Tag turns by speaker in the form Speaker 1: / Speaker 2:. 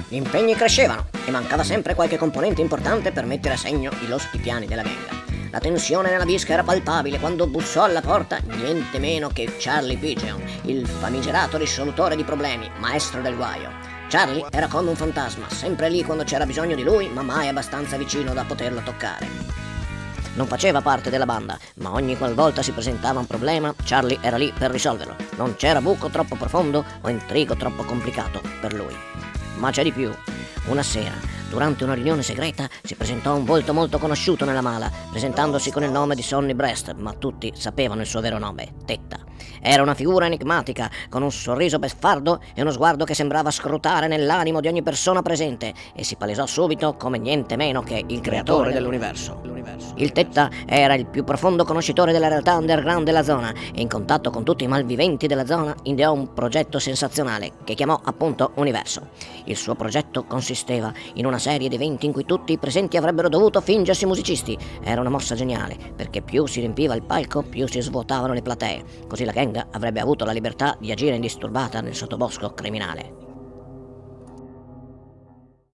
Speaker 1: Gli impegni crescevano e mancava sempre qualche componente importante per mettere a segno i piani della gang. La tensione nella bisca era palpabile quando bussò alla porta niente meno che Charlie Pigeon, il famigerato risolutore di problemi, maestro del guaio. Charlie era come un fantasma, sempre lì quando c'era bisogno di lui, ma mai abbastanza vicino da poterlo toccare. Non faceva parte della banda, ma ogni qualvolta si presentava un problema, Charlie era lì per risolverlo. Non c'era buco troppo profondo o intrigo troppo complicato per lui. Ma c'è di più. Una sera, durante una riunione segreta, si presentò un volto molto conosciuto nella mala, presentandosi con il nome di Sonny Breast, ma tutti sapevano il suo vero nome, Tetta. Era una figura enigmatica, con un sorriso beffardo e uno sguardo che sembrava scrutare nell'animo di ogni persona presente, e si palesò subito come niente meno che il creatore dell'universo. Il Tetta era il più profondo conoscitore della realtà underground della zona e, in contatto con tutti i malviventi della zona, ideò un progetto sensazionale che chiamò appunto Universo. Il suo progetto consisteva in una serie di eventi in cui tutti i presenti avrebbero dovuto fingersi musicisti. Era una mossa geniale, perché più si riempiva il palco, più si svuotavano le platee. Così la gang avrebbe avuto la libertà di agire indisturbata nel sottobosco criminale.